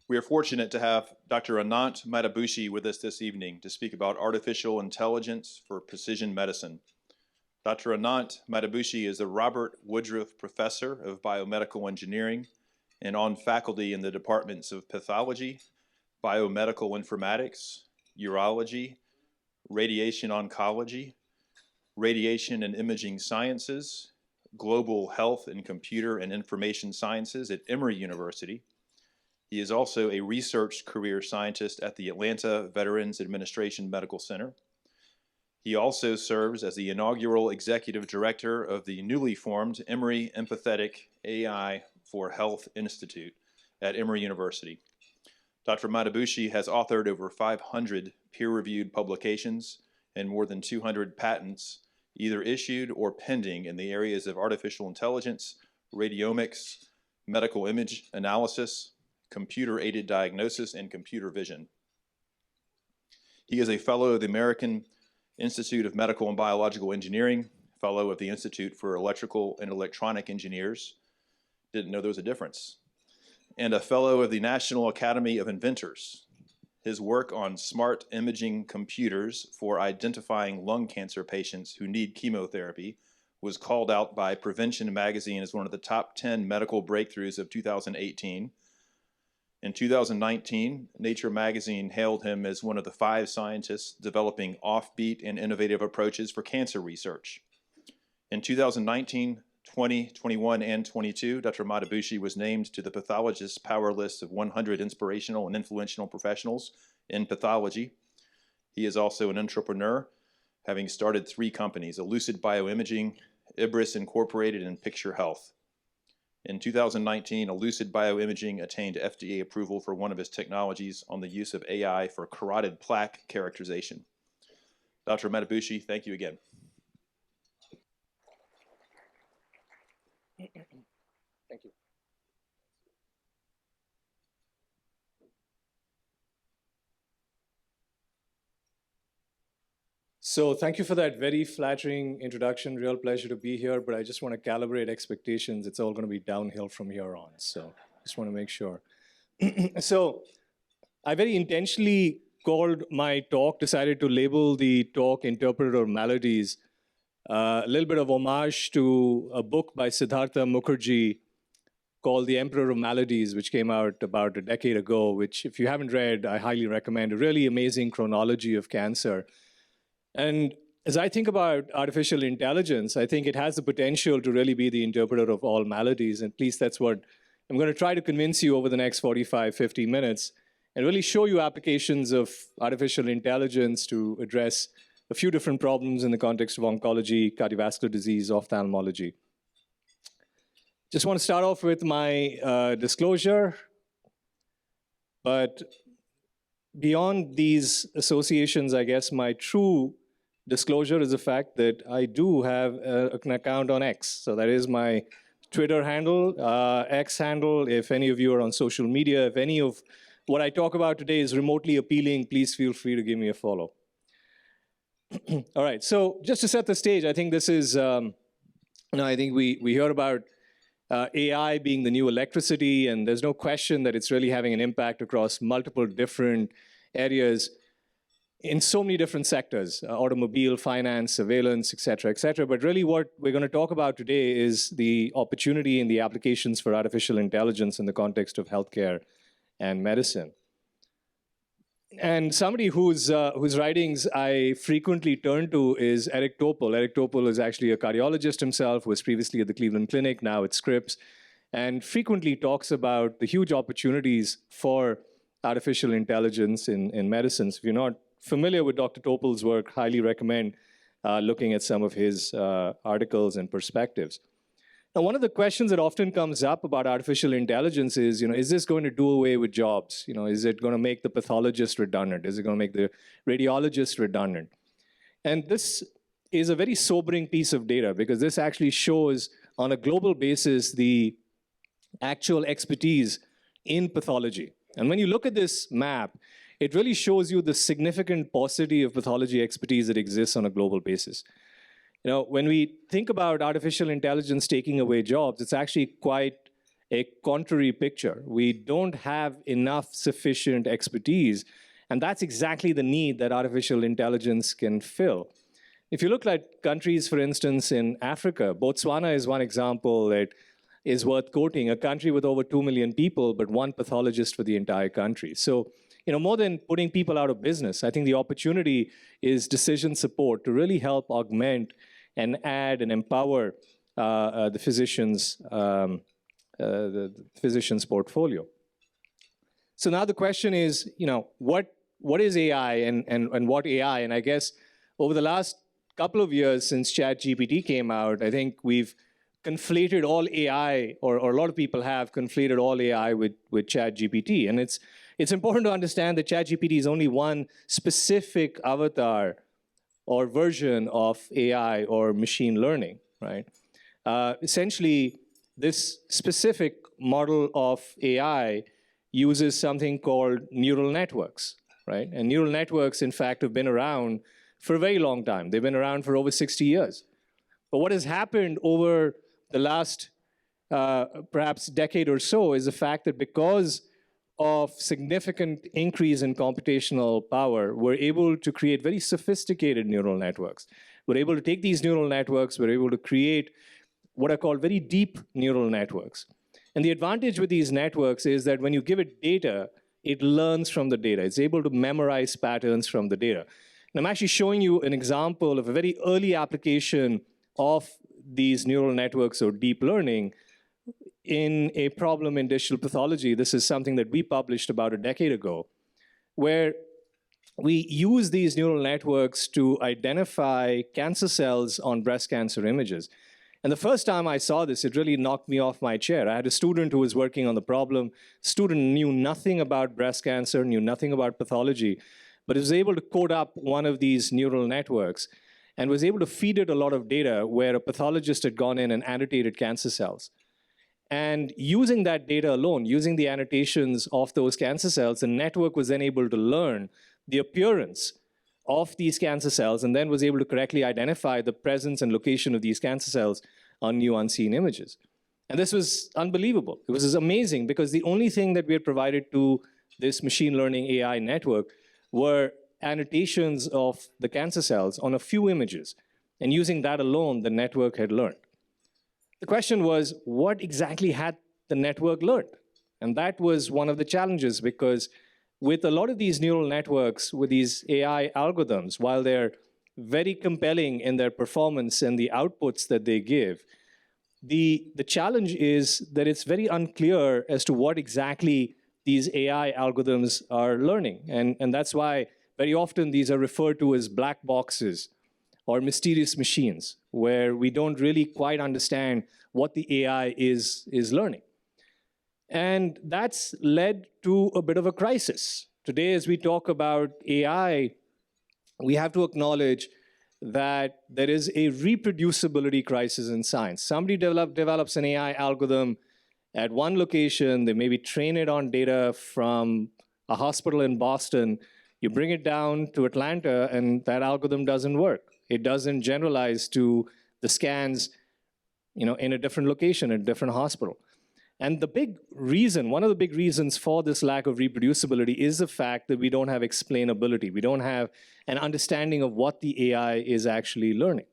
We are fortunate to have Dr. Anant Madabhushi with us this evening to speak about artificial intelligence for precision medicine. Dr. Anant Madabhushi is a Robert Woodruff Professor of Biomedical Engineering and on faculty in the Departments of Pathology, Biomedical Informatics, Urology, Radiation Oncology, Radiation and Imaging Sciences, Global Health and Computer and Information Sciences at Emory University. He is also a research career scientist at the Atlanta Veterans Administration Medical Center. He also serves as the inaugural executive director of the newly formed Emory Empathetic AI for Health Institute at Emory University. Dr. Madabhushi has authored over 500 peer-reviewed publications and more than 200 patents, either issued or pending in the areas of artificial intelligence, radiomics, medical image analysis, computer-aided diagnosis, and computer vision. He is a fellow of the American Institute of Medical and Biological Engineering, fellow of the Institute for Electrical and Electronic Engineers, didn't know there was a difference, and a fellow of the National Academy of Inventors. His work on smart imaging computers for identifying lung cancer patients who need chemotherapy was called out by Prevention Magazine as one of the top 10 medical breakthroughs of 2018. In 2019, Nature magazine hailed him as one of the 5 scientists developing offbeat and innovative approaches for cancer research. In 2019, 20, 21, and 22, Dr. Madabhushi was named to the Pathologist's Power List of 100 inspirational and influential professionals in pathology. He is also an entrepreneur, having started 3 companies, Lucid Bioimaging, Ibris Incorporated, and Picture Health. In 2019, Lucid Bioimaging attained FDA approval for one of his technologies on the use of AI for carotid plaque characterization. Dr. Madabhushi, thank you again. Thank you. So thank you for that very flattering introduction. Real pleasure to be here, but I just want to calibrate expectations. It's all going to be downhill from here on, so just want to make sure. So I very intentionally called my talk, decided to label the talk Interpreter of Maladies, a little bit of homage to a book by Siddhartha Mukherjee called The Emperor of Maladies, which came out about a decade ago, which if you haven't read, I highly recommend. A really amazing chronology of cancer. And as I think about artificial intelligence, I think it has the potential to really be the interpreter of all maladies. And at least that's what I'm going to try to convince you over the next 45, 50 minutes, and really show you applications of artificial intelligence to address a few different problems in the context of oncology, cardiovascular disease, ophthalmology. Just want to start off with my disclosure. But beyond these associations, I guess my true disclosure is the fact that I do have an account on X. So that is my Twitter handle, X handle. If any of you are on social media, if any of what I talk about today is remotely appealing, please feel free to give me a follow. All right, so just to set the stage, I think this is, I think we hear about AI being the new electricity, and there's no question that it's really having an impact across multiple different areas in so many different sectors, automobile, finance, surveillance, et cetera, but really what we're going to talk about today is the opportunity and the applications for artificial intelligence in the context of healthcare and medicine. And somebody whose writings I frequently turn to is Eric Topol. Eric Topol is actually a cardiologist himself, was previously at the Cleveland Clinic, now at Scripps, and frequently talks about the huge opportunities for artificial intelligence in medicine. So if you're not familiar with Dr. Topol's work, highly recommend looking at some of his articles and perspectives. Now, one of the questions that often comes up about artificial intelligence is this going to do away with jobs? Is it going to make the pathologist redundant? Is it going to make the radiologist redundant? And this is a very sobering piece of data because this actually shows on a global basis the actual expertise in pathology. And when you look at this map, it really shows you the significant paucity of pathology expertise that exists on a global basis. When we think about artificial intelligence taking away jobs, it's actually quite a contrary picture. We don't have enough sufficient expertise, and that's exactly the need that artificial intelligence can fill. If you look at countries, for instance, in Africa, Botswana is one example that is worth quoting, a country with over 2 million people, but one pathologist for the entire country. So, more than putting people out of business, I think the opportunity is decision support to really help augment and add and empower the physician's portfolio. So now the question is, what is AI and what AI? And I guess over the last couple of years since ChatGPT came out, I think we've conflated all AI, or a lot of people have conflated all AI with ChatGPT. And it's important to understand that ChatGPT is only one specific avatar or version of AI or machine learning, right? Essentially, this specific model of AI uses something called neural networks, right? And neural networks, in fact, have been around for a very long time. They've been around for over 60 years. But what has happened over the last perhaps decade or so is the fact that because of significant increase in computational power, we're able to create very sophisticated neural networks. We're able to take these neural networks, we're able to create what are called very deep neural networks. And the advantage with these networks is that when you give it data, it learns from the data. It's able to memorize patterns from the data. And I'm actually showing you an example of a very early application of these neural networks or deep learning in a problem in digital pathology. This is something that we published about a decade ago, where we use these neural networks to identify cancer cells on breast cancer images. And the first time I saw this, it really knocked me off my chair. I had a student who was working on the problem. Student knew nothing about breast cancer, knew nothing about pathology, but was able to code up one of these neural networks and was able to feed it a lot of data where a pathologist had gone in and annotated cancer cells. And using that data alone, using the annotations of those cancer cells, the network was then able to learn the appearance of these cancer cells and then was able to correctly identify the presence and location of these cancer cells on new unseen images. And this was unbelievable. It was amazing because the only thing that we had provided to this machine learning AI network were annotations of the cancer cells on a few images. And using that alone, the network had learned. The question was, what exactly had the network learned? And that was one of the challenges, because with a lot of these neural networks, with these AI algorithms, while they're very compelling in their performance and the outputs that they give, the challenge is that it's very unclear as to what exactly these AI algorithms are learning. And that's why very often these are referred to as black boxes or mysterious machines, where we don't really quite understand what the AI is learning. And that's led to a bit of a crisis. Today, as we talk about AI, we have to acknowledge that there is a reproducibility crisis in science. Somebody develops an AI algorithm at one location, they maybe train it on data from a hospital in Boston, you bring it down to Atlanta, and that algorithm doesn't work. It doesn't generalize to the scans, in a different location, in a different hospital. And the big reason, one of the big reasons for this lack of reproducibility is the fact that we don't have explainability. We don't have an understanding of what the AI is actually learning.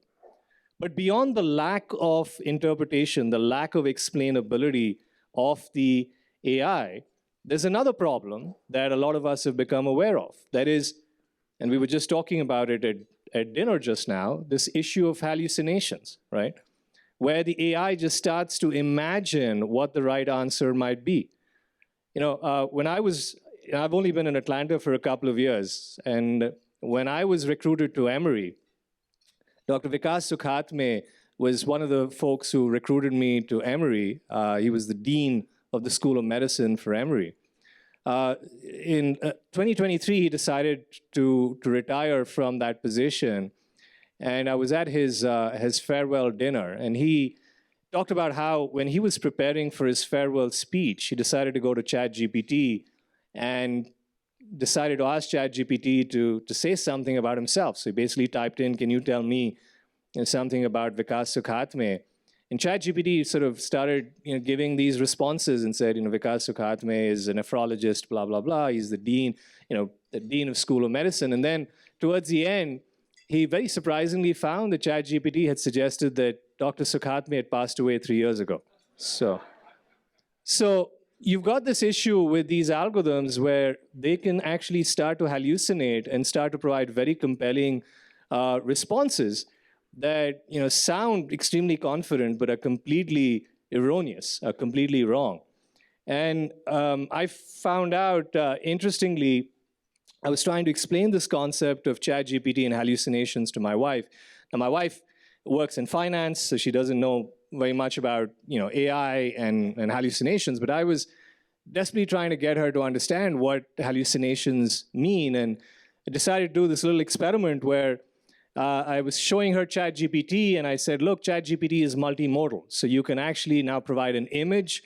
But beyond the lack of interpretation, the lack of explainability of the AI, there's another problem that a lot of us have become aware of. That is, and we were just talking about it at dinner just now, this issue of hallucinations, right? Where the AI just starts to imagine what the right answer might be. When I've only been in Atlanta for a couple of years, and when I was recruited to Emory, Dr. Vikas Sukhatme was one of the folks who recruited me to Emory. He was the dean of the School of Medicine for Emory. In 2023, he decided to retire from that position. And I was at his farewell dinner, and he talked about how when he was preparing for his farewell speech, he decided to go to ChatGPT and decided to ask ChatGPT to say something about himself. So he basically typed in, "Can you tell me something about Vikas Sukhatme?" And ChatGPT sort of started giving these responses and said, Vikas Sukhatme is a nephrologist, blah, blah, blah. He's the dean, the dean of School of Medicine. And then towards the end, he very surprisingly found that ChatGPT had suggested that Dr. Sukhatme had passed away 3 years ago. So you've got this issue with these algorithms where they can actually start to hallucinate and start to provide very compelling responses that sound extremely confident but are completely erroneous, are completely wrong. And I found out, interestingly, I was trying to explain this concept of ChatGPT and hallucinations to my wife. Now, my wife works in finance, so she doesn't know very much about AI and hallucinations, but I was desperately trying to get her to understand what hallucinations mean, and I decided to do this little experiment where I was showing her ChatGPT, and I said, look, ChatGPT is multimodal, so you can actually now provide an image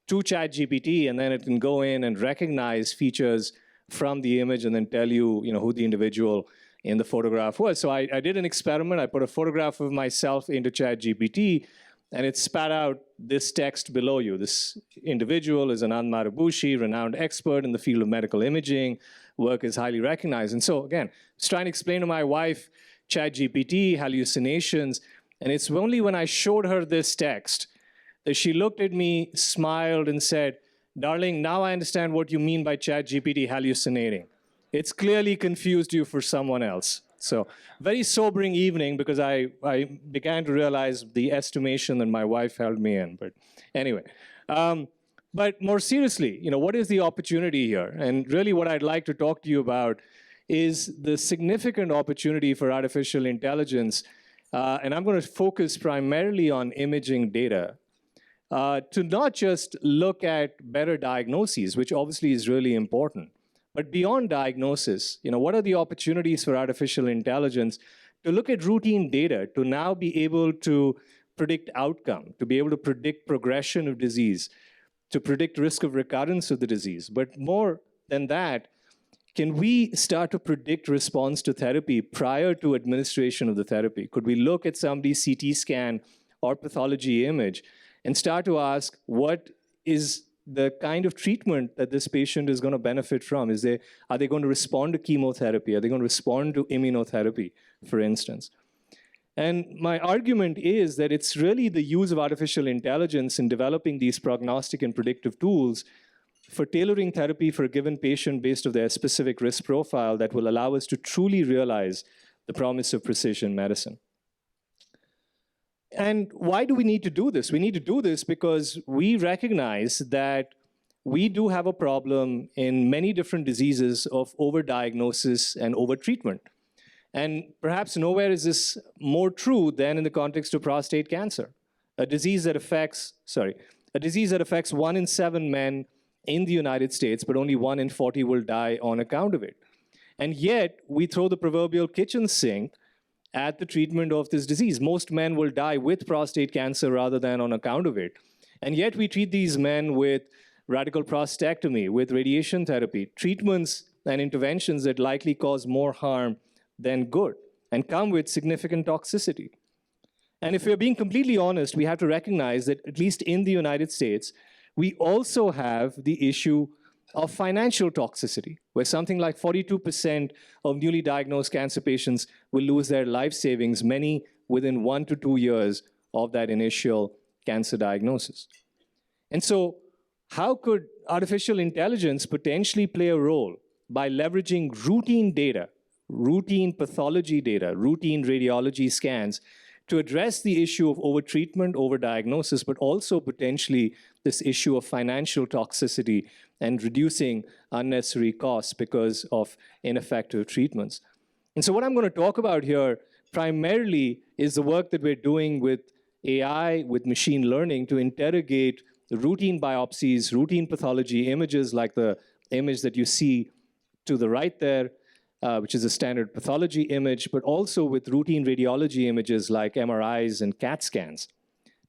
to ChatGPT, and then it can go in and recognize features from the image and then tell you, who the individual in the photograph was. So I did an experiment. I put a photograph of myself into ChatGPT, and it spat out this text below you. This individual is Anant Madabhushi, renowned expert in the field of medical imaging. Work is highly recognized. And so again, I was trying to explain to my wife ChatGPT, hallucinations, and it's only when I showed her this text that she looked at me, smiled, and said, darling, now I understand what you mean by ChatGPT hallucinating. It's clearly confused you for someone else. So very sobering evening, because I began to realize the estimation that my wife held me in. But anyway, but more seriously, what is the opportunity here? And really what I'd like to talk to you about is the significant opportunity for artificial intelligence. And I'm going to focus primarily on imaging data. To not just look at better diagnoses, which obviously is really important, but beyond diagnosis, what are the opportunities for artificial intelligence to look at routine data, to now be able to predict outcome, to be able to predict progression of disease, to predict risk of recurrence of the disease. But more than that, can we start to predict response to therapy prior to administration of the therapy? Could we look at somebody's CT scan or pathology image and start to ask, what is the kind of treatment that this patient is going to benefit from? Are they going to respond to chemotherapy? Are they going to respond to immunotherapy, for instance? And my argument is that it's really the use of artificial intelligence in developing these prognostic and predictive tools for tailoring therapy for a given patient based on their specific risk profile that will allow us to truly realize the promise of precision medicine. And why do we need to do this? We need to do this because we recognize that we do have a problem in many different diseases of overdiagnosis and overtreatment. And perhaps nowhere is this more true than in the context of prostate cancer, a disease that affects 1 in 7 men in the United States, but only 1 in 40 will die on account of it. And yet, we throw the proverbial kitchen sink at the treatment of this disease. Most men will die with prostate cancer rather than on account of it. And yet we treat these men with radical prostatectomy, with radiation therapy, treatments and interventions that likely cause more harm than good and come with significant toxicity. And if we're being completely honest, we have to recognize that at least in the United States, we also have the issue of financial toxicity, where something like 42% of newly diagnosed cancer patients will lose their life savings, many within 1 to 2 years of that initial cancer diagnosis. And so how could artificial intelligence potentially play a role by leveraging routine data, routine pathology data, routine radiology scans, to address the issue of overtreatment, overdiagnosis, but also potentially this issue of financial toxicity and reducing unnecessary costs because of ineffective treatments? And so what I'm going to talk about here primarily is the work that we're doing with AI, with machine learning, to interrogate the routine biopsies, routine pathology images like the image that you see to the right there, which is a standard pathology image, but also with routine radiology images like MRIs and CAT scans,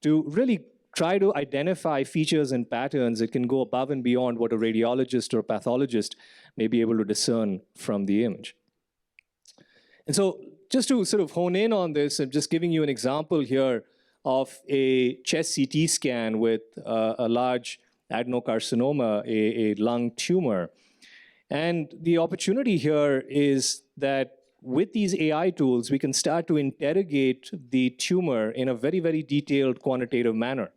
to really try to identify features and patterns that can go above and beyond what a radiologist or a pathologist may be able to discern from the image. And so just to sort of hone in on this, I'm just giving you an example here of a chest CT scan with a large adenocarcinoma, a lung tumor. And the opportunity here is that with these AI tools, we can start to interrogate the tumor in a very, very detailed quantitative manner.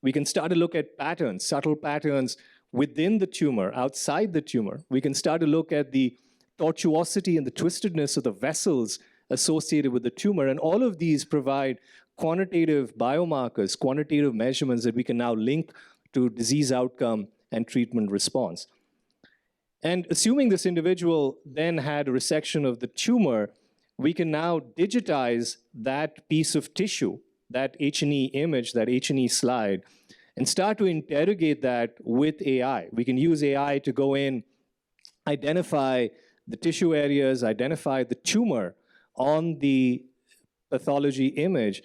We can start to look at patterns, subtle patterns within the tumor, outside the tumor. We can start to look at the tortuosity and the twistedness of the vessels associated with the tumor. And all of these provide quantitative biomarkers, quantitative measurements that we can now link to disease outcome and treatment response. And assuming this individual then had a resection of the tumor, we can now digitize that piece of tissue, that H&E image, that H&E slide, and start to interrogate that with AI. We can use AI to go in, identify the tissue areas, identify the tumor on the pathology image,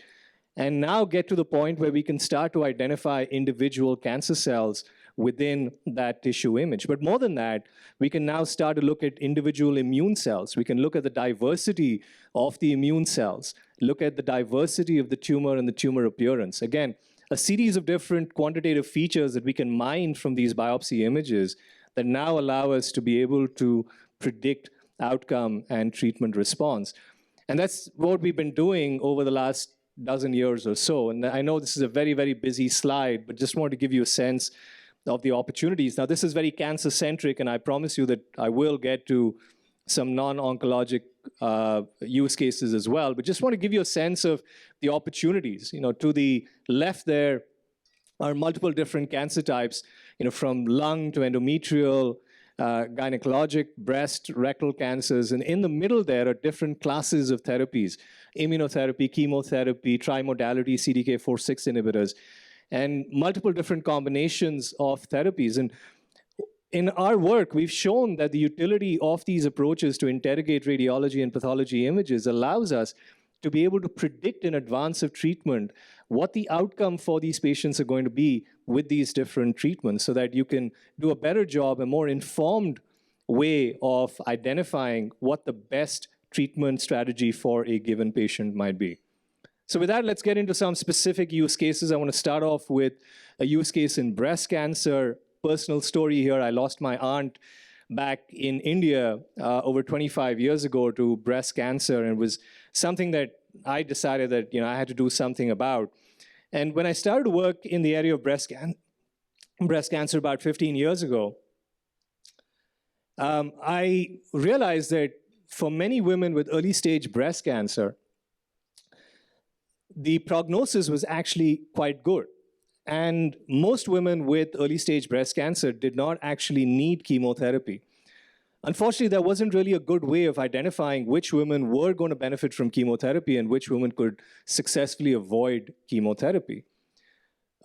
and now get to the point where we can start to identify individual cancer cells within that tissue image. But more than that, we can now start to look at individual immune cells. We can look at the diversity of the immune cells, look at the diversity of the tumor and the tumor appearance. Again, a series of different quantitative features that we can mine from these biopsy images that now allow us to be able to predict outcome and treatment response. And that's what we've been doing over the last dozen years or so. And I know this is a very, very busy slide, but just wanted to give you a sense of the opportunities. Now, this is very cancer-centric, and I promise you that I will get to some non-oncologic use cases as well, but just want to give you a sense of the opportunities. To the left there are multiple different cancer types, from lung to endometrial, gynecologic, breast, rectal cancers. And in the middle there are different classes of therapies: immunotherapy, chemotherapy, trimodality, CDK4/6 inhibitors, and multiple different combinations of therapies. And in our work, we've shown that the utility of these approaches to interrogate radiology and pathology images allows us to be able to predict in advance of treatment what the outcome for these patients are going to be with these different treatments, so that you can do a better job, a more informed way of identifying what the best treatment strategy for a given patient might be. So with that, let's get into some specific use cases. I want to start off with a use case in breast cancer. Personal story here: I lost my aunt back in India over 25 years ago to breast cancer, and it was something that I decided that I had to do something about. And when I started to work in the area of breast cancer about 15 years ago, I realized that for many women with early stage breast cancer, the prognosis was actually quite good. And most women with early stage breast cancer did not actually need chemotherapy. Unfortunately, there wasn't really a good way of identifying which women were going to benefit from chemotherapy and which women could successfully avoid chemotherapy.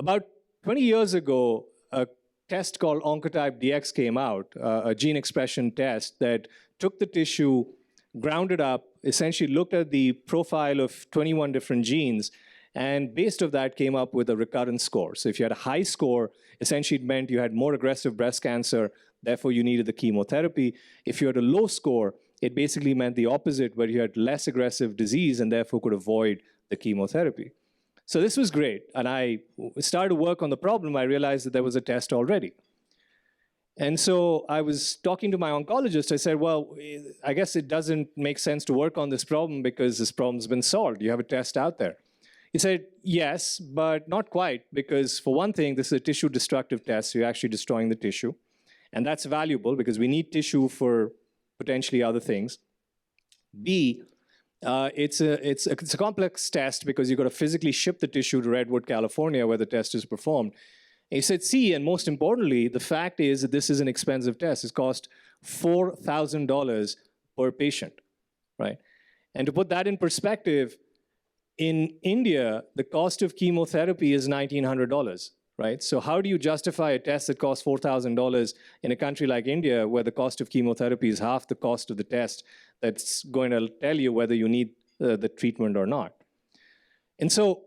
About 20 years ago, a test called Oncotype DX came out, a gene expression test that took the tissue, ground it up, essentially looked at the profile of 21 different genes, and based on that came up with a recurrence score. So if you had a high score, essentially it meant you had more aggressive breast cancer, therefore you needed the chemotherapy. If you had a low score, it basically meant the opposite, where you had less aggressive disease and therefore could avoid the chemotherapy. So this was great. And I started to work on the problem. I realized that there was a test already. And so I was talking to my oncologist. I said, well, I guess it doesn't make sense to work on this problem because this problem's been solved. You have a test out there. He said, yes, but not quite, because for one thing, this is a tissue destructive test. So you're actually destroying the tissue. And that's valuable because we need tissue for potentially other things. B, it's a complex test because you've got to physically ship the tissue to Redwood, California, where the test is performed. And he said, C, and most importantly, the fact is that this is an expensive test. It costs $4,000 per patient, right? And to put that in perspective, in India, the cost of chemotherapy is $1,900, right? So how do you justify a test that costs $4,000 in a country like India, where the cost of chemotherapy is half the cost of the test that's going to tell you whether you need the treatment or not? And so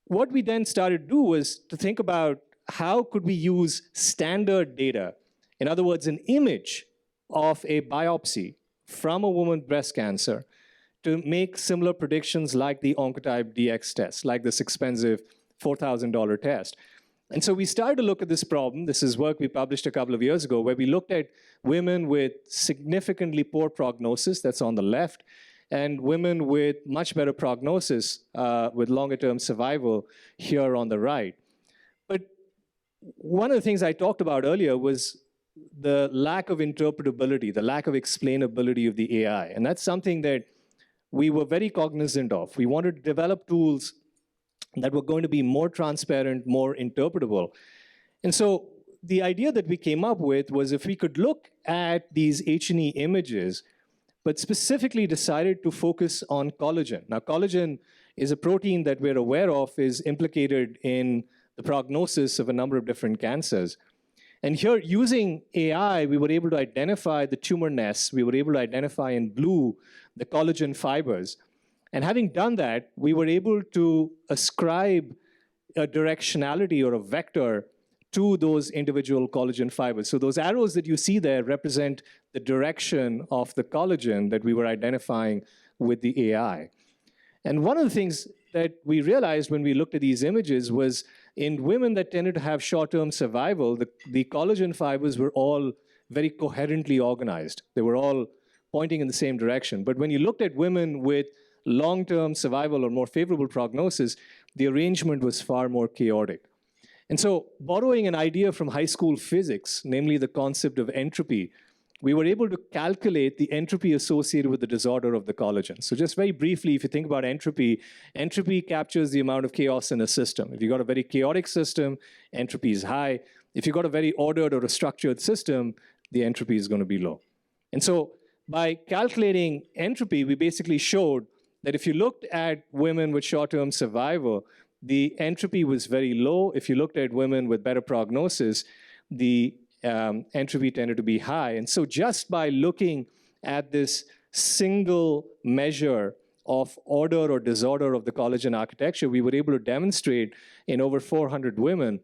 what we then started to do was to think about how could we use standard data, in other words, an image of a biopsy from a woman's breast cancer, to make similar predictions like the Oncotype DX test, like this expensive $4,000 test. And so we started to look at this problem. This is work we published a couple of years ago, where we looked at women with significantly poor prognosis, that's on the left, and women with much better prognosis with longer-term survival here on the right. But one of the things I talked about earlier was the lack of interpretability, the lack of explainability of the AI. And that's something that we were very cognizant of. We wanted to develop tools that were going to be more transparent, more interpretable. And so the idea that we came up with was if we could look at these H&E images, but specifically decided to focus on collagen. Now, collagen is a protein that we're aware of is implicated in the prognosis of a number of different cancers. And here, using AI, we were able to identify the tumor nests. We were able to identify in blue the collagen fibers. And having done that, we were able to ascribe a directionality or a vector to those individual collagen fibers. So those arrows that you see there represent the direction of the collagen that we were identifying with the AI. And one of the things that we realized when we looked at these images was in women that tended to have short-term survival, the collagen fibers were all very coherently organized. They were all pointing in the same direction. But when you looked at women with long-term survival or more favorable prognosis, the arrangement was far more chaotic. And so, borrowing an idea from high school physics, namely the concept of entropy, we were able to calculate the entropy associated with the disorder of the collagen. So just very briefly, if you think about entropy, entropy captures the amount of chaos in a system. If you've got a very chaotic system, entropy is high. If you've got a very ordered or a structured system, the entropy is going to be low. And so by calculating entropy, we basically showed that if you looked at women with short-term survival, the entropy was very low. If you looked at women with better prognosis, the entropy tended to be high. And so just by looking at this single measure of order or disorder of the collagen architecture, we were able to demonstrate in over 400 women,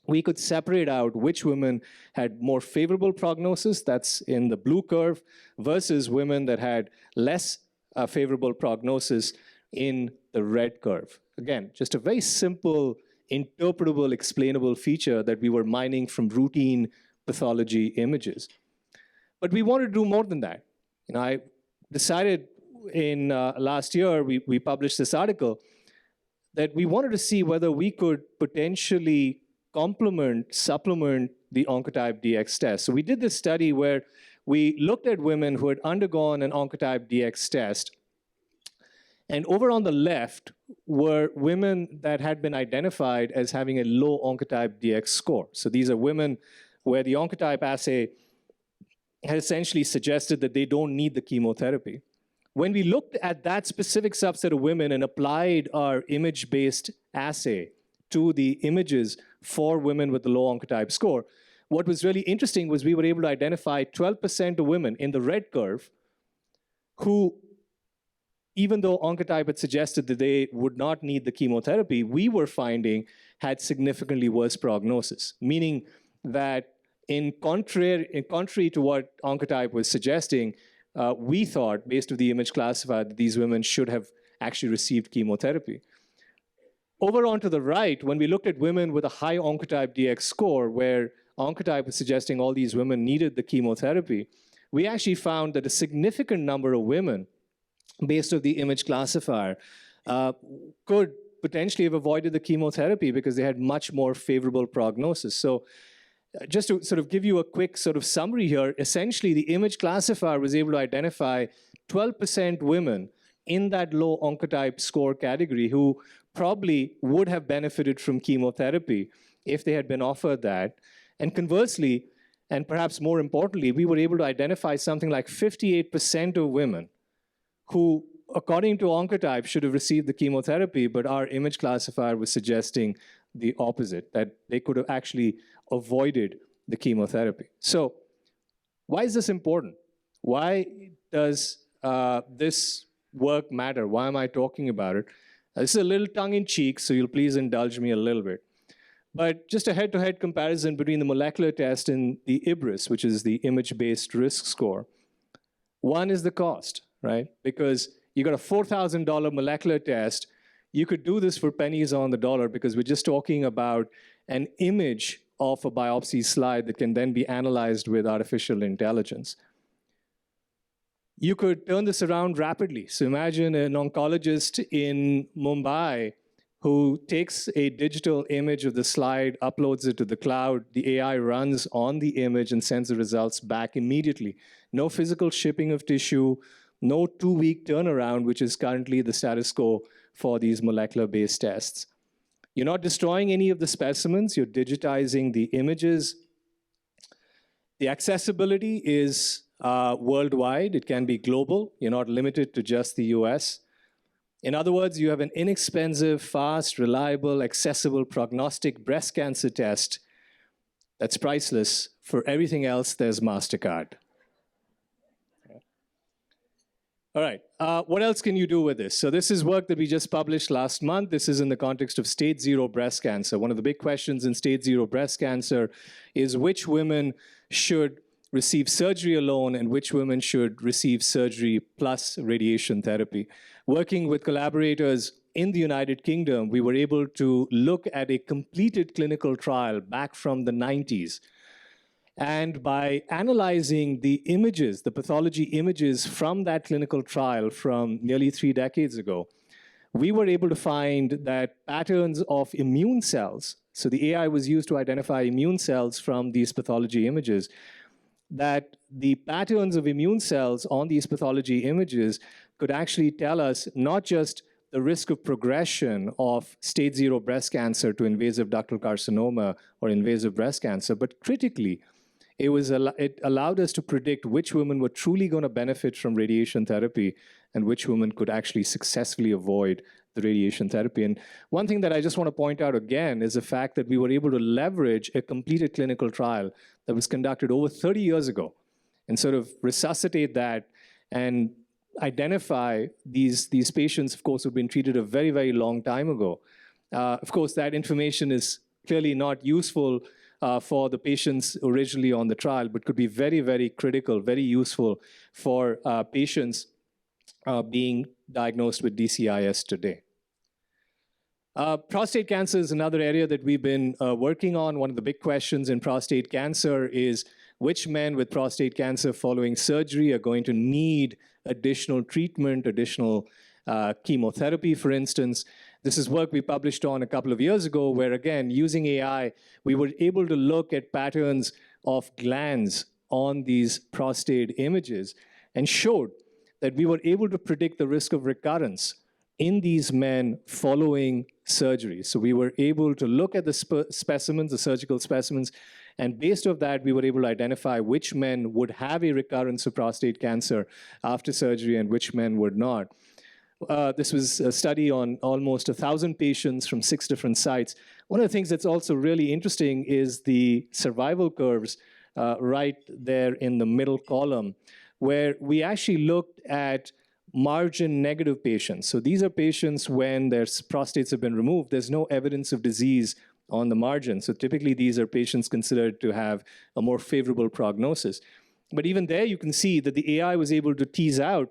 we could separate out which women had more favorable prognosis, that's in the blue curve, versus women that had less favorable prognosis in the red curve. Again, just a very simple, interpretable, explainable feature that we were mining from routine pathology images. But we wanted to do more than that. I decided in last year, we published this article that we wanted to see whether we could potentially supplement the Oncotype DX test. So we did this study where we looked at women who had undergone an Oncotype DX test. And over on the left were women that had been identified as having a low Oncotype DX score. So these are women where the Oncotype assay had essentially suggested that they don't need the chemotherapy. When we looked at that specific subset of women and applied our image-based assay to the images for women with the low Oncotype score, what was really interesting was we were able to identify 12% of women in the red curve who, even though Oncotype had suggested that they would not need the chemotherapy, we were finding had significantly worse prognosis, meaning that in contrary to what Oncotype was suggesting, we thought, based on the image classifier, that these women should have actually received chemotherapy. Over on to the right, when we looked at women with a high Oncotype DX score, where Oncotype was suggesting all these women needed the chemotherapy, we actually found that a significant number of women, based on the image classifier, could potentially have avoided the chemotherapy because they had much more favorable prognosis. So just to sort of give you a quick sort of summary here, essentially the image classifier was able to identify 12% women in that low Oncotype score category who probably would have benefited from chemotherapy if they had been offered that. And conversely, and perhaps more importantly, we were able to identify something like 58% of women who, according to Oncotype, should have received the chemotherapy, but our image classifier was suggesting the opposite, that they could have actually avoided the chemotherapy. So why is this important? Why does this work matter? Why am I talking about it? This is a little tongue-in-cheek, so you'll please indulge me a little bit. But just a head-to-head comparison between the molecular test and the IBRIS, which is the image-based risk score. One is the cost, right? Because You got a $4,000 molecular test. You could do this for pennies on the dollar because we're just talking about an image of a biopsy slide that can then be analyzed with artificial intelligence. You could turn this around rapidly. So imagine an oncologist in Mumbai who takes a digital image of the slide, uploads it to the cloud, the AI runs on the image and sends the results back immediately. No physical shipping of tissue, no 2-week turnaround, which is currently the status quo for these molecular-based tests. You're not destroying any of the specimens, you're digitizing the images. The accessibility is worldwide, it can be global, you're not limited to just the US. In other words, you have an inexpensive, fast, reliable, accessible prognostic breast cancer test that's priceless. For everything else, there's MasterCard. All right, what else can you do with this? So this is work that we just published last month. This is in the context of stage 0 breast cancer. One of the big questions in stage 0 breast cancer is which women should receive surgery alone and which women should receive surgery plus radiation therapy. Working with collaborators in the United Kingdom, we were able to look at a completed clinical trial back from the 90s. And by analyzing the images, the pathology images from that clinical trial from nearly 3 decades ago, we were able to find that patterns of immune cells, so the AI was used to identify immune cells from these pathology images, that the patterns of immune cells on these pathology images could actually tell us not just the risk of progression of stage 0 breast cancer to invasive ductal carcinoma or invasive breast cancer, but critically, it allowed us to predict which women were truly going to benefit from radiation therapy and which women could actually successfully avoid the radiation therapy. And one thing that I just want to point out again is the fact that we were able to leverage a completed clinical trial that was conducted over 30 years ago and sort of resuscitate that and identify these patients, of course, who've been treated a very, very long time ago. Of course, that information is clearly not useful for the patients originally on the trial, but could be very, very critical, very useful for patients being diagnosed with DCIS today. Prostate cancer is another area that we've been working on. One of the big questions in prostate cancer is which men with prostate cancer following surgery are going to need additional treatment, additional chemotherapy, for instance. This is work we published on a couple of years ago, where again, using AI, we were able to look at patterns of glands on these prostate images and showed that we were able to predict the risk of recurrence in these men following surgery. So we were able to look at the specimens, the surgical specimens, and based on that, we were able to identify which men would have a recurrence of prostate cancer after surgery and which men would not. This was a study on almost 1,000 patients from 6 different sites. One of the things that's also really interesting is the survival curves right there in the middle column, where we actually looked at margin negative patients. So these are patients when their prostates have been removed, there's no evidence of disease on the margin. So typically these are patients considered to have a more favorable prognosis. But even there you can see that the AI was able to tease out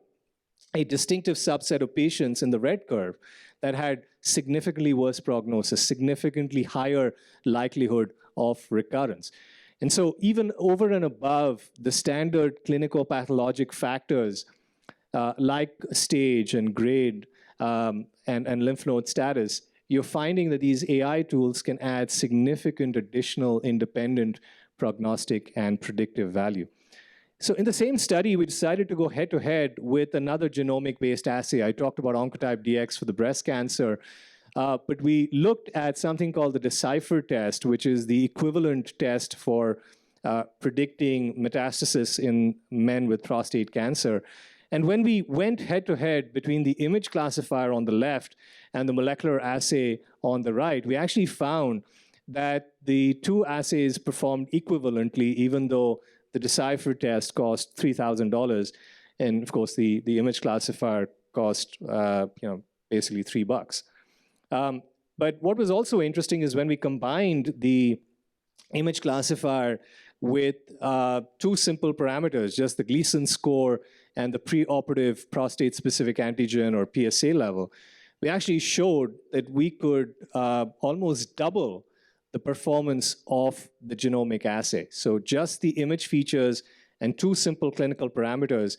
a distinctive subset of patients in the red curve that had significantly worse prognosis, significantly higher likelihood of recurrence. And so even over and above the standard clinical pathologic factors like stage and grade and lymph node status, you're finding that these AI tools can add significant additional independent prognostic and predictive value. So in the same study, we decided to go head-to-head with another genomic-based assay. I talked about Oncotype DX for the breast cancer, but we looked at something called the Decipher test, which is the equivalent test for predicting metastasis in men with prostate cancer. And when we went head-to-head between the image classifier on the left and the molecular assay on the right, we actually found that the two assays performed equivalently, even though the Decipher test cost $3,000, and of course the image classifier cost basically $3. But what was also interesting is when we combined the image classifier with 2 simple parameters, just the Gleason score and the preoperative prostate-specific antigen, or PSA level, we actually showed that we could almost double the performance of the genomic assay. So just the image features and two simple clinical parameters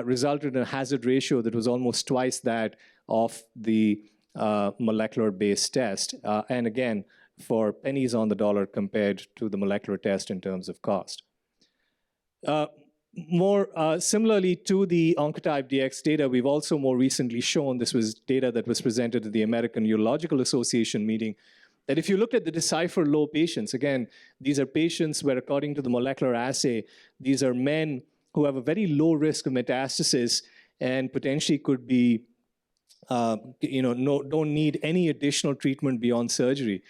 resulted in a hazard ratio that was almost twice that of the molecular-based test. And again, for pennies on the dollar compared to the molecular test in terms of cost. More similarly to the Oncotype DX data, we've also more recently shown, this was data that was presented at the American Urological Association meeting, that if you looked at the Decipher low patients, again, these are patients where according to the molecular assay, these are men who have a very low risk of metastasis and potentially could be, don't need any additional treatment beyond surgery.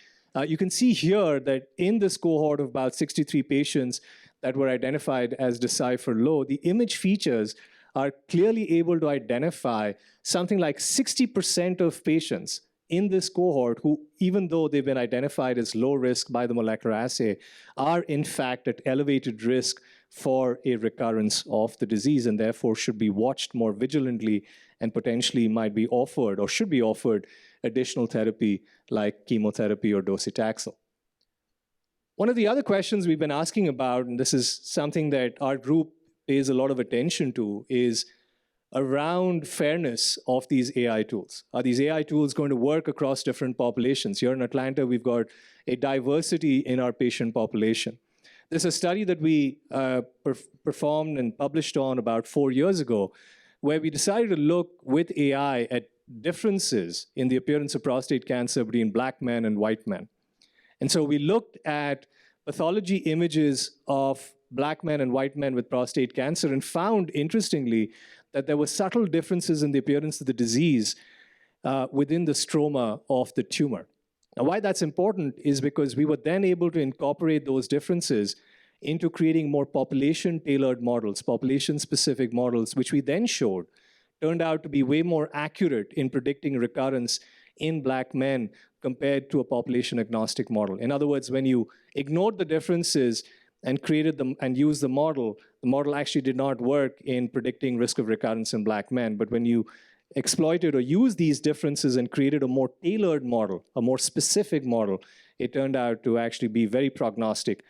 You can see here that in this cohort of about 63 patients that were identified as Decipher low, the image features are clearly able to identify something like 60% of patients in this cohort who, even though they've been identified as low risk by the molecular assay, are in fact at elevated risk for a recurrence of the disease and therefore should be watched more vigilantly and potentially might be offered or should be offered additional therapy like chemotherapy or docetaxel. One of the other questions we've been asking about, and this is something that our group pays a lot of attention to, is around fairness of these AI tools. Are these AI tools going to work across different populations? Here in Atlanta, we've got a diversity in our patient population. There's a study that we performed and published on about 4 years ago, where we decided to look with AI at differences in the appearance of prostate cancer between Black men and white men. And so we looked at pathology images of Black men and white men with prostate cancer and found, interestingly, that there were subtle differences in the appearance of the disease within the stroma of the tumor. Now, why that's important is because we were then able to incorporate those differences into creating more population-tailored models, population-specific models, which we then showed turned out to be way more accurate in predicting recurrence in Black men compared to a population-agnostic model. In other words, when you ignored the differences and created them and used the model actually did not work in predicting risk of recurrence in Black men. But when you exploited or used these differences and created a more tailored model, a more specific model, it turned out to actually be very prognostic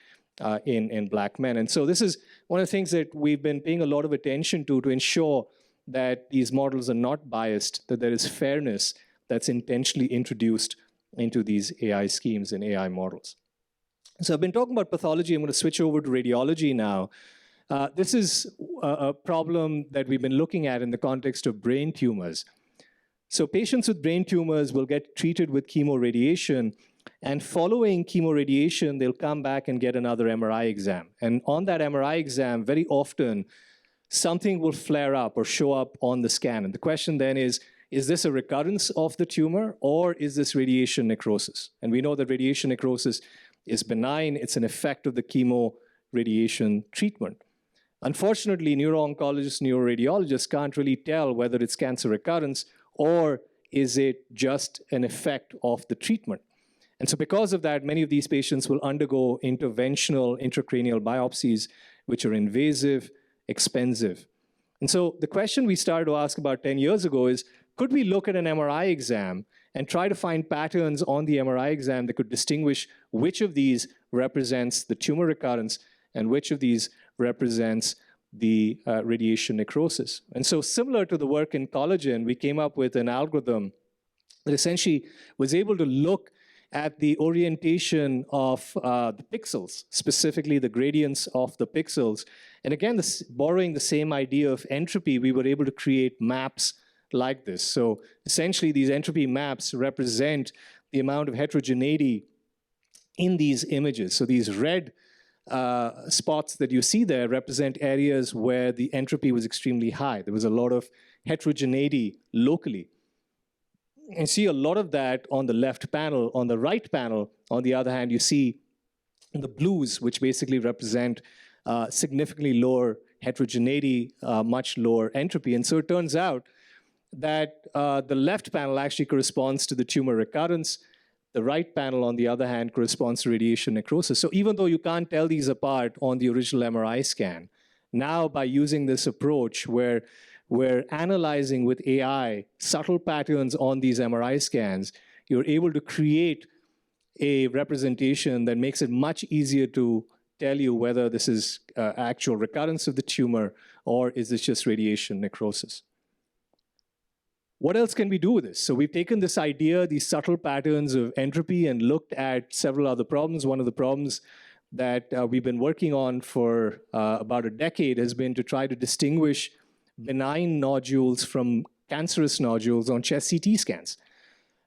in Black men. And so this is one of the things that we've been paying a lot of attention to ensure that these models are not biased, that there is fairness that's intentionally introduced into these AI schemes and AI models. So I've been talking about pathology. I'm going to switch over to radiology now. This is a problem that we've been looking at in the context of brain tumors. So patients with brain tumors will get treated with chemoradiation, and following chemoradiation, they'll come back and get another MRI exam. And on that MRI exam, very often, something will flare up or show up on the scan. And the question then is this a recurrence of the tumor, or is this radiation necrosis? And we know that radiation necrosis is benign. It's an effect of the chemoradiation treatment. Unfortunately, neuro-oncologists, neuroradiologists can't really tell whether it's cancer recurrence or is it just an effect of the treatment. And so because of that, many of these patients will undergo interventional intracranial biopsies, which are invasive, expensive. And so the question we started to ask about 10 years ago is, could we look at an MRI exam and try to find patterns on the MRI exam that could distinguish which of these represents the tumor recurrence and which of these represents the radiation necrosis? And so similar to the work in collagen, we came up with an algorithm that essentially was able to look at the orientation of the pixels, specifically the gradients of the pixels. And again, borrowing the same idea of entropy, we were able to create maps like this. So essentially, these entropy maps represent the amount of heterogeneity in these images. So these red spots that you see there represent areas where the entropy was extremely high. There was a lot of heterogeneity locally. You see a lot of that on the left panel. On the right panel, on the other hand, you see the blues, which basically represent significantly lower heterogeneity, much lower entropy. And so it turns out that the left panel actually corresponds to the tumor recurrence. The right panel, on the other hand, corresponds to radiation necrosis. So even though you can't tell these apart on the original MRI scan, now by using this approach where we're analyzing with AI subtle patterns on these MRI scans, you're able to create a representation that makes it much easier to tell you whether this is actual recurrence of the tumor or is this just radiation necrosis. What else can we do with this? So we've taken this idea, these subtle patterns of entropy, and looked at several other problems. One of the problems that we've been working on for about a decade has been to try to distinguish benign nodules from cancerous nodules on chest CT scans.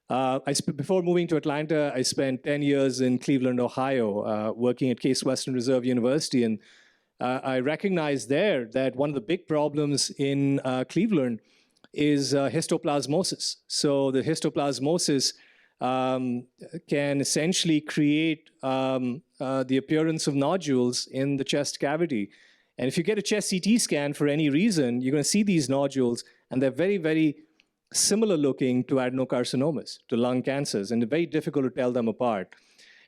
Before moving to Atlanta, I spent 10 years in Cleveland, Ohio, working at Case Western Reserve University. And I recognized there that one of the big problems in Cleveland is histoplasmosis. So the histoplasmosis can essentially create the appearance of nodules in the chest cavity. And if you get a chest CT scan for any reason, you're going to see these nodules, and they're very, very similar looking to adenocarcinomas, to lung cancers, and it's very difficult to tell them apart.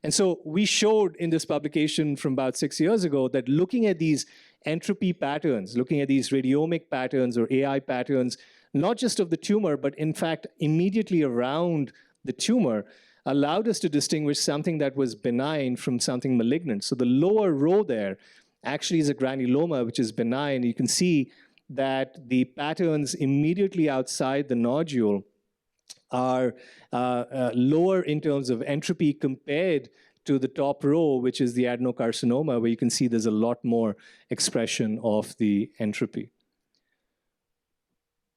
And so we showed in this publication from about 6 years ago that looking at these entropy patterns, looking at these radiomic patterns or AI patterns, not just of the tumor, but in fact immediately around the tumor, allowed us to distinguish something that was benign from something malignant. So the lower row there actually is a granuloma, which is benign. You can see that the patterns immediately outside the nodule are lower in terms of entropy compared to the top row, which is the adenocarcinoma, where you can see there's a lot more expression of the entropy.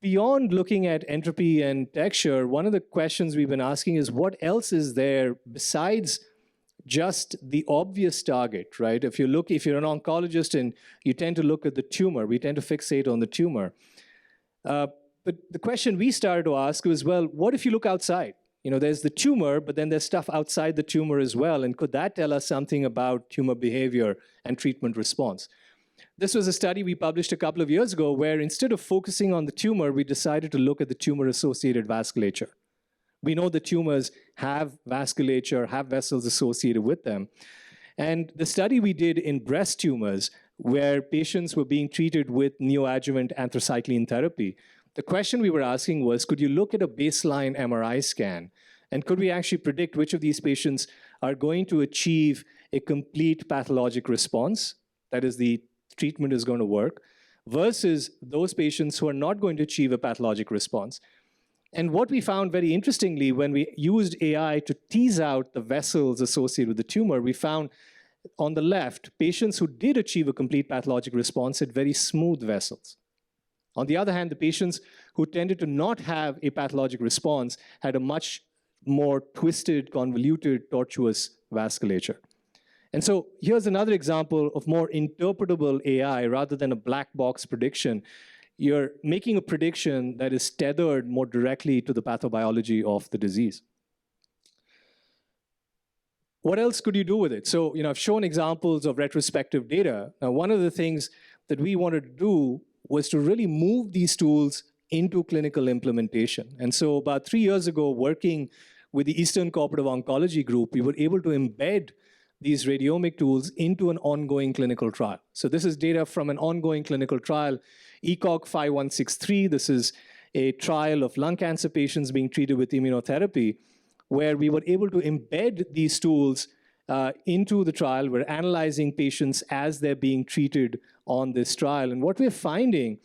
Beyond looking at entropy and texture, one of the questions we've been asking is what else is there besides just the obvious target, right? If you're an oncologist and you tend to look at the tumor, we tend to fixate on the tumor. But the question we started to ask was, well, what if you look outside? You know, there's the tumor, but then there's stuff outside the tumor as well. And could that tell us something about tumor behavior and treatment response? This was a study we published a couple of years ago where instead of focusing on the tumor, we decided to look at the tumor-associated vasculature. We know the tumors have vasculature, have vessels associated with them. And the study we did in breast tumors, where patients were being treated with neoadjuvant anthracycline therapy, the question we were asking was, could you look at a baseline MRI scan, and could we actually predict which of these patients are going to achieve a complete pathologic response, that is, the treatment is going to work, versus those patients who are not going to achieve a pathologic response. And what we found very interestingly, when we used AI to tease out the vessels associated with the tumor, we found on the left, patients who did achieve a complete pathologic response had very smooth vessels. On the other hand, the patients who tended to not have a pathologic response had a much more twisted, convoluted, tortuous vasculature. And so here's another example of more interpretable AI rather than a black box prediction. You're making a prediction that is tethered more directly to the pathobiology of the disease. What else could you do with it? So, I've shown examples of retrospective data. Now, one of the things that we wanted to do was to really move these tools into clinical implementation. And so about 3 years ago, working with the Eastern Cooperative Oncology Group, we were able to embed these radiomic tools into an ongoing clinical trial. So this is data from an ongoing clinical trial, ECOG 5163. This is a trial of lung cancer patients being treated with immunotherapy, where we were able to embed these tools into the trial. We're analyzing patients as they're being treated on this trial. And what we're finding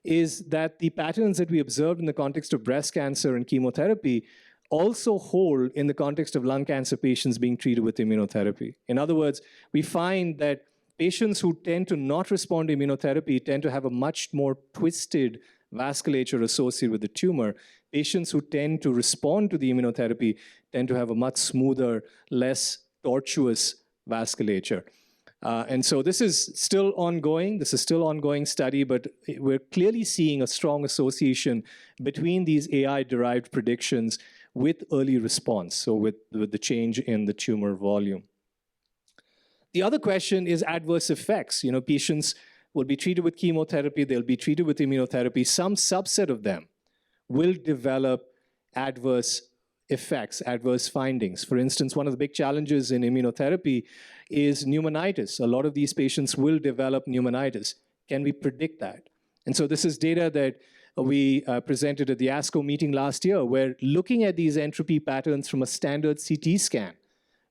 is that the patterns that we observed in the context of breast cancer and chemotherapy also hold in the context of lung cancer patients being treated with immunotherapy. In other words, we find that patients who tend to not respond to immunotherapy tend to have a much more twisted vasculature associated with the tumor. Patients who tend to respond to the immunotherapy tend to have a much smoother, less tortuous vasculature. And so this is still ongoing. This is still ongoing study, but we're clearly seeing a strong association between these AI-derived predictions with early response, so with the change in the tumor volume. The other question is adverse effects. Patients will be treated with chemotherapy, they'll be treated with immunotherapy. Some subset of them will develop adverse effects, adverse findings. For instance, one of the big challenges in immunotherapy is pneumonitis. A lot of these patients will develop pneumonitis. Can we predict that? And so this is data that we presented at the ASCO meeting last year, where looking at these entropy patterns from a standard CT scan,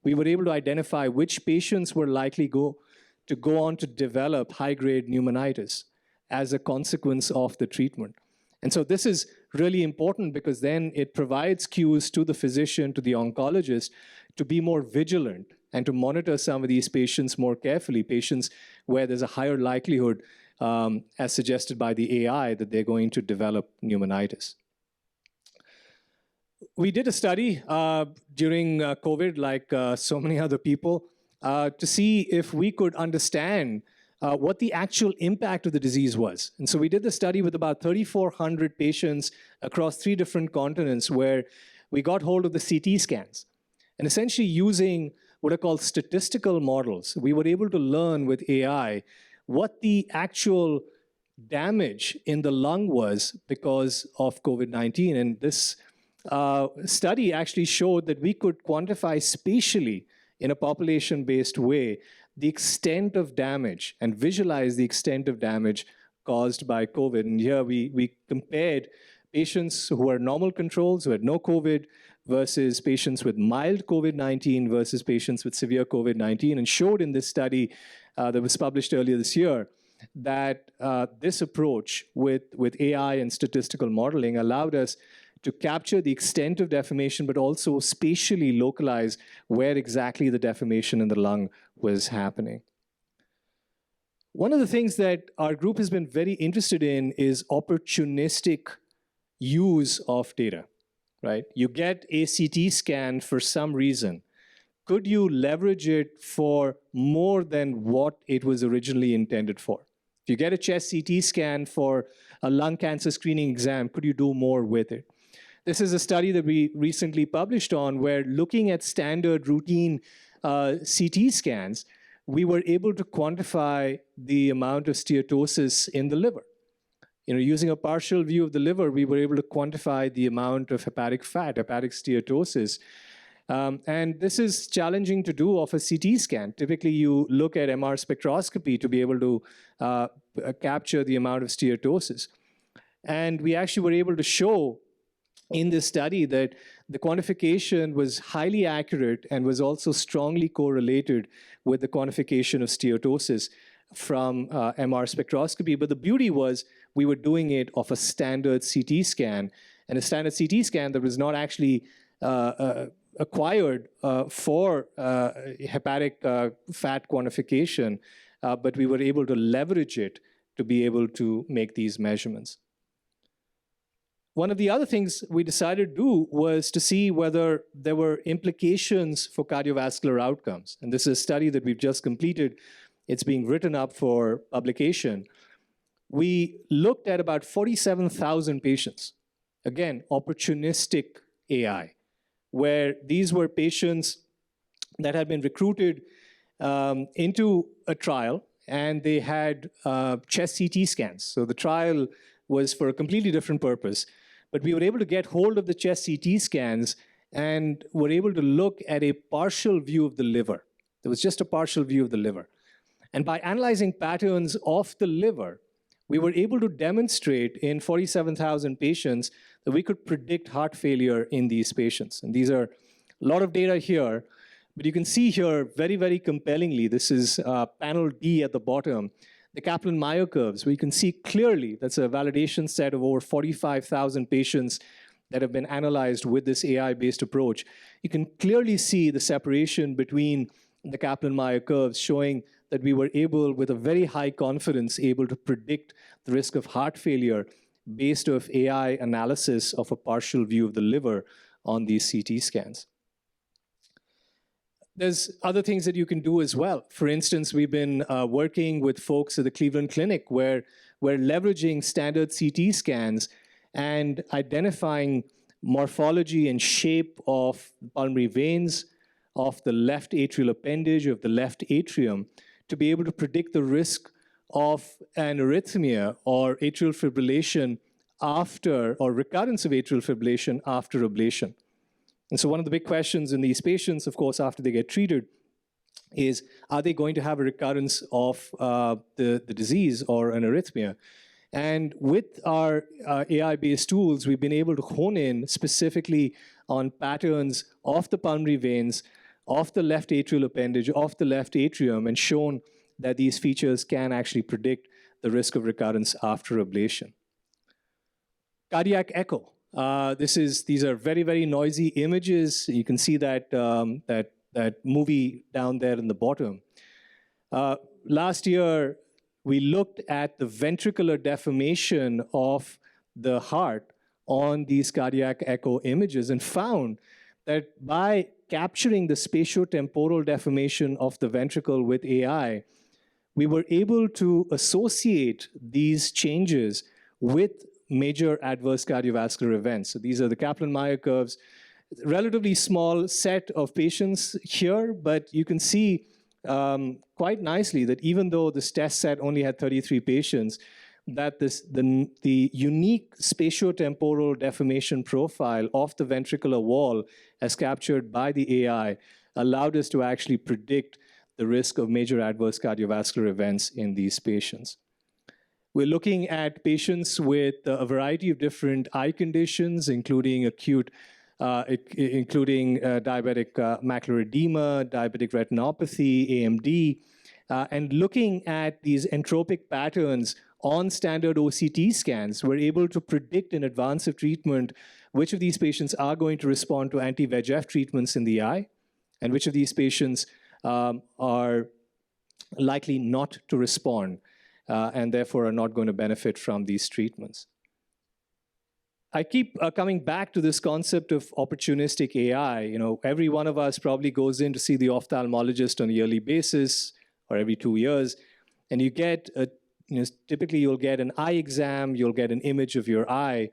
we were able to identify which patients were likely to go on to develop high-grade pneumonitis as a consequence of the treatment. And so this is really important because then it provides cues to the physician, to the oncologist, to be more vigilant and to monitor some of these patients more carefully, patients where there's a higher likelihood, as suggested by the AI, that they're going to develop pneumonitis. We did a study during COVID, like so many other people, to see if we could understand what the actual impact of the disease was. And so we did the study with about 3,400 patients across 3 different continents, where we got hold of the CT scans. And essentially using what are called statistical models, we were able to learn with AI what the actual damage in the lung was because of COVID-19. And this study actually showed that we could quantify spatially in a population-based way the extent of damage and visualize the extent of damage caused by COVID. And here we compared patients who are normal controls, who had no COVID, versus patients with mild COVID-19 versus patients with severe COVID-19, and showed in this study that was published earlier this year that this approach with AI and statistical modeling allowed us to capture the extent of deformation, but also spatially localize where exactly the deformation in the lung was happening. One of the things that our group has been very interested in is opportunistic use of data, right? You get a CT scan for some reason. Could you leverage it for more than what it was originally intended for? If you get a chest CT scan for a lung cancer screening exam, could you do more with it? This is a study that we recently published on, where looking at standard routine CT scans, we were able to quantify the amount of steatosis in the liver. Using a partial view of the liver, we were able to quantify the amount of hepatic fat, hepatic steatosis. And this is challenging to do off a CT scan. Typically, you look at MR spectroscopy to be able to capture the amount of steatosis. And we actually were able to show in this study that the quantification was highly accurate and was also strongly correlated with the quantification of steatosis from MR spectroscopy. But the beauty was we were doing it off a standard CT scan, and a standard CT scan that was not actually acquired for hepatic fat quantification, but we were able to leverage it to be able to make these measurements. One of the other things we decided to do was to see whether there were implications for cardiovascular outcomes. And this is a study that we've just completed. It's being written up for publication. We looked at about 47,000 patients. Again, opportunistic AI, where these were patients that had been recruited into a trial, and they had chest CT scans. So the trial was for a completely different purpose. But we were able to get hold of the chest CT scans and were able to look at a partial view of the liver. There was just a partial view of the liver. And by analyzing patterns of the liver, we were able to demonstrate in 47,000 patients that we could predict heart failure in these patients. And these are a lot of data here, but you can see here very, very compellingly, this is panel D at the bottom, the Kaplan-Meier curves, where you can see clearly that's a validation set of over 45,000 patients that have been analyzed with this AI-based approach. You can clearly see the separation between the Kaplan-Meier curves, showing that we were able, with a very high confidence, able to predict the risk of heart failure based off AI analysis of a partial view of the liver on these CT scans. There's other things that you can do as well. For instance, we've been working with folks at the Cleveland Clinic, where we're leveraging standard CT scans and identifying morphology and shape of pulmonary veins, of the left atrial appendage, of the left atrium, to be able to predict the risk of an arrhythmia or atrial fibrillation after, or recurrence of atrial fibrillation after ablation. And so one of the big questions in these patients, of course, after they get treated, is, are they going to have a recurrence of the disease or an arrhythmia? And with our AI-based tools, we've been able to hone in specifically on patterns of the pulmonary veins, of the left atrial appendage, of the left atrium, and shown that these features can actually predict the risk of recurrence after ablation. Cardiac echo. These are very, very noisy images. You can see that, that movie down there in the bottom. Last year, we looked at the ventricular deformation of the heart on these cardiac echo images and found that by capturing the spatiotemporal deformation of the ventricle with AI, we were able to associate these changes with major adverse cardiovascular events. So these are the Kaplan-Meier curves. Relatively small set of patients here, but you can see quite nicely that even though this test set only had 33 patients, that the unique spatiotemporal deformation profile of the ventricular wall as captured by the AI allowed us to actually predict the risk of major adverse cardiovascular events in these patients. We're looking at patients with a variety of different eye conditions, including acute diabetic macular edema, diabetic retinopathy, AMD, and looking at these entropic patterns on standard OCT scans, we're able to predict in advance of treatment which of these patients are going to respond to anti-VEGF treatments in the eye, and which of these patients are likely not to respond, and therefore are not going to benefit from these treatments. I keep coming back to this concept of opportunistic AI. You know, every one of us probably goes in to see the ophthalmologist on a yearly basis or every 2 years, and you get typically you'll get an eye exam, you'll get an image of your eye,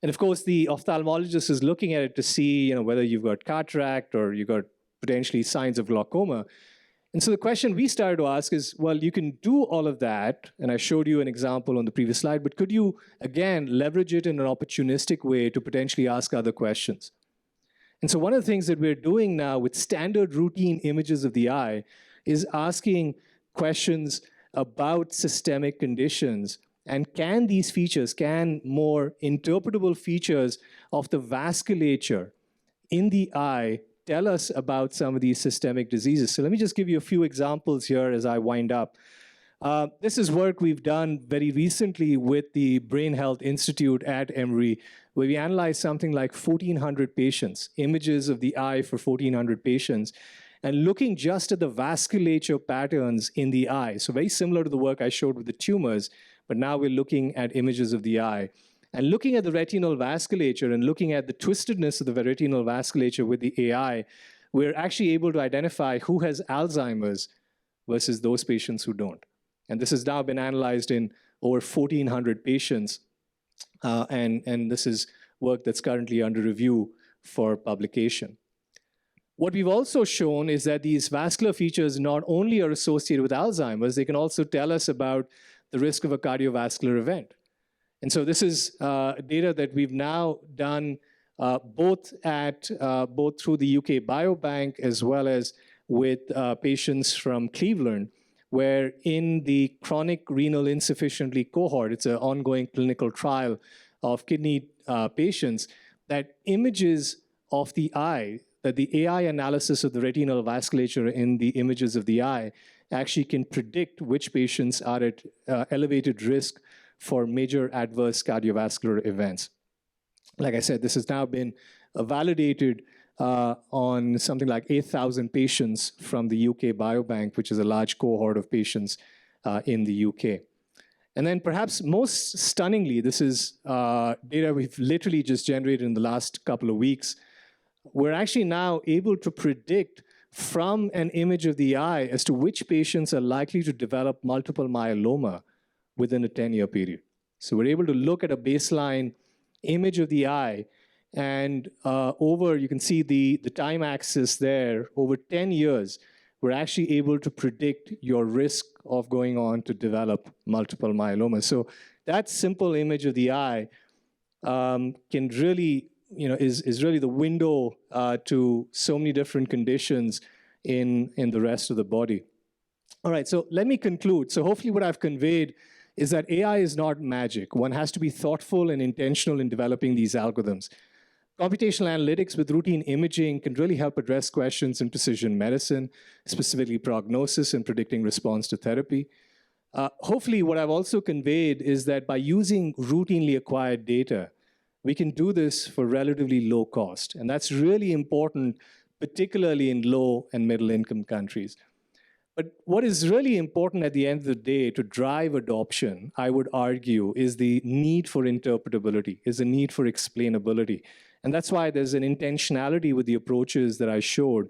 and of course the ophthalmologist is looking at it to see whether you've got cataract or you've got potentially signs of glaucoma. And so the question we started to ask is, well, you can do all of that, and I showed you an example on the previous slide, but could you, again, leverage it in an opportunistic way to potentially ask other questions? And so one of the things that we're doing now with standard routine images of the eye is asking questions about systemic conditions, and can these features, can more interpretable features of the vasculature in the eye tell us about some of these systemic diseases? So let me just give you a few examples here as I wind up. This is work we've done very recently with the Brain Health Institute at Emory, where we analyzed something like 1,400 patients, images of the eye for 1,400 patients, and looking just at the vasculature patterns in the eye. So very similar to the work I showed with the tumors, but now we're looking at images of the eye. And looking at the retinal vasculature and looking at the twistedness of the retinal vasculature with the AI, we're actually able to identify who has Alzheimer's versus those patients who don't. And this has now been analyzed in over 1,400 patients. And this is work that's currently under review for publication. What we've also shown is that these vascular features not only are associated with Alzheimer's, they can also tell us about the risk of a cardiovascular event. And so this is data that we've now done both through the UK Biobank as well as with patients from Cleveland, where in the chronic renal insufficiency cohort, it's an ongoing clinical trial of kidney patients, that images of the eye, that the AI analysis of the retinal vasculature in the images of the eye actually can predict which patients are at elevated risk for major adverse cardiovascular events. Like I said, this has now been validated on something like 8,000 patients from the UK Biobank, which is a large cohort of patients in the UK. And then perhaps most stunningly, this is data we've literally just generated in the last couple of weeks. We're actually now able to predict from an image of the eye as to which patients are likely to develop multiple myeloma within a 10-year period. So we're able to look at a baseline image of the eye, and you can see the time axis there, over 10 years, we're actually able to predict your risk of going on to develop multiple myeloma. So that simple image of the eye can really, is really the window to so many different conditions in the rest of the body. All right, so let me conclude. So hopefully what I've conveyed is that AI is not magic. One has to be thoughtful and intentional in developing these algorithms. Computational analytics with routine imaging can really help address questions in precision medicine, specifically prognosis and predicting response to therapy. Hopefully, what I've also conveyed is that by using routinely acquired data, we can do this for relatively low cost. And that's really important, particularly in low and middle income countries. But what is really important at the end of the day to drive adoption, I would argue, is the need for interpretability, is the need for explainability. And that's why there's an intentionality with the approaches that I showed,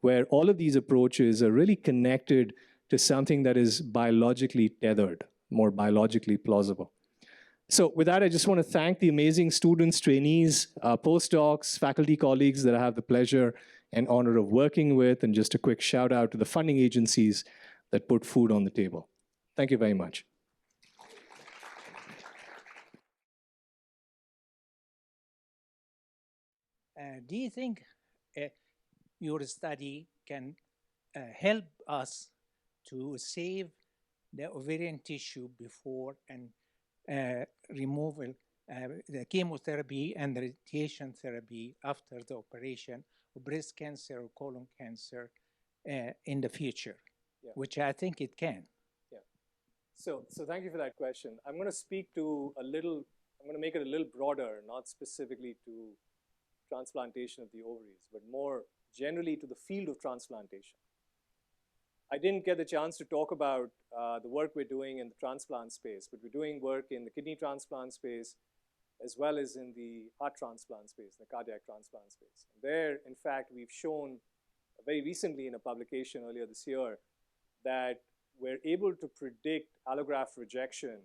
where all of these approaches are really connected to something that is biologically tethered, more biologically plausible. So with that, I just want to thank the amazing students, trainees, postdocs, faculty colleagues that I have the pleasure and honor of working with, and just a quick shout out to the funding agencies that put food on the table. Thank you very much. Do you think your study can help us to save the ovarian tissue before and removal, the chemotherapy and the radiation therapy after the operation of breast cancer or colon cancer in the future, which I think it can? Yeah. So thank you for that question. I'm going to speak to I'm going to make it a little broader, not specifically to transplantation of the ovaries, but more generally to the field of transplantation. I didn't get the chance to talk about the work we're doing in the transplant space, but we're doing work in the kidney transplant space, as well as in the heart transplant space, the cardiac transplant space. And there, in fact, we've shown very recently in a publication earlier this year that we're able to predict allograft rejection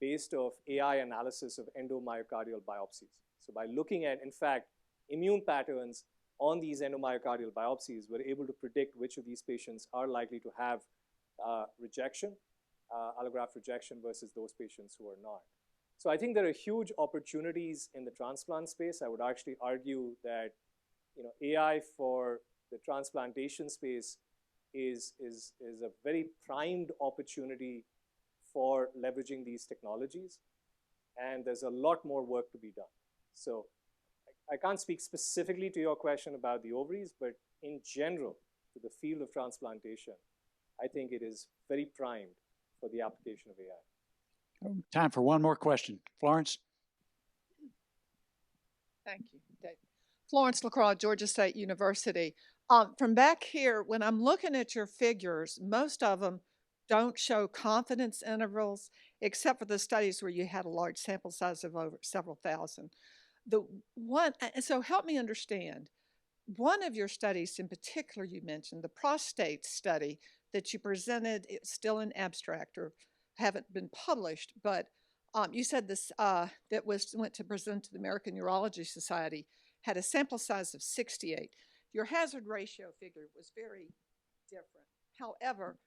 based off AI analysis of endomyocardial biopsies. So by looking at, in fact, immune patterns on these endomyocardial biopsies, we're able to predict which of these patients are likely to have rejection, allograft rejection, versus those patients who are not. So I think there are huge opportunities in the transplant space. I would actually argue that AI for the transplantation space is a very primed opportunity for leveraging these technologies. And there's a lot more work to be done. So I can't speak specifically to your question about the ovaries, but in general, to the field of transplantation, I think it is very primed for the application of AI. Time for one more question. Florence? Thank you, Dave. Florence LaCroix, Georgia State University. From back here, when I'm looking at your figures, most of them don't show confidence intervals, except for the studies where you had a large sample size of over several thousand. So help me understand. One of your studies in particular you mentioned, the prostate study that you presented, it's still in abstract or haven't been published, but you said this that went to present to the American Urology Society had a sample size of 68. Your hazard ratio figure was very different. However,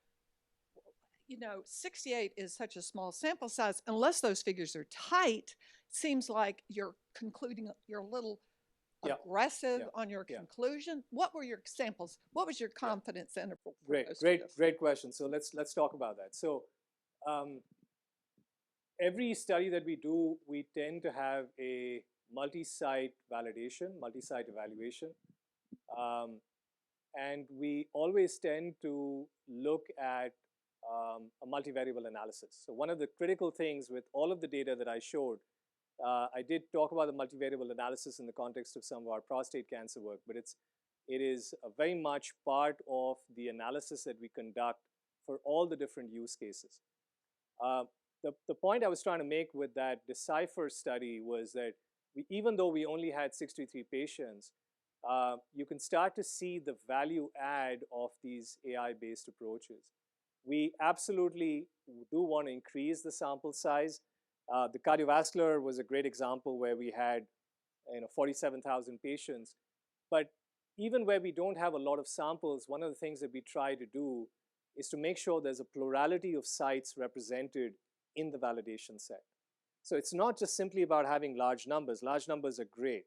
68 is such a small sample size. Unless those figures are tight, seems like you're concluding, you're a little aggressive on your conclusion. What were your samples? What was your confidence interval? Great question. So let's talk about that. So every study that we do, we tend to have a multi-site validation, multi-site evaluation. And we always tend to look at a multivariable analysis. So one of the critical things with all of the data that I showed, I did talk about the multivariable analysis in the context of some of our prostate cancer work, but it is very much part of the analysis that we conduct for all the different use cases. The point I was trying to make with that Decipher study was that even though we only had 63 patients, you can start to see the value add of these AI-based approaches. We absolutely do want to increase the sample size. The cardiovascular was a great example where we had 47,000 patients. But even where we don't have a lot of samples, one of the things that we try to do is to make sure there's a plurality of sites represented in the validation set. So it's not just simply about having large numbers. Large numbers are great.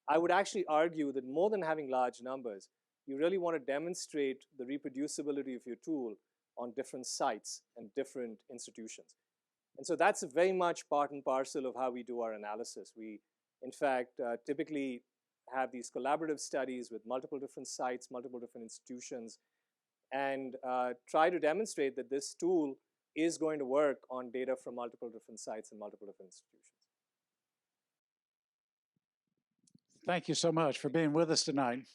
I would actually argue that more than having large numbers, you really want to demonstrate the reproducibility of your tool on different sites and different institutions. And so that's very much part and parcel of how we do our analysis. We, in fact, typically have these collaborative studies with multiple different sites, multiple different institutions, and try to demonstrate that this tool is going to work on data from multiple different sites and multiple different institutions. Thank you so much for being with us tonight.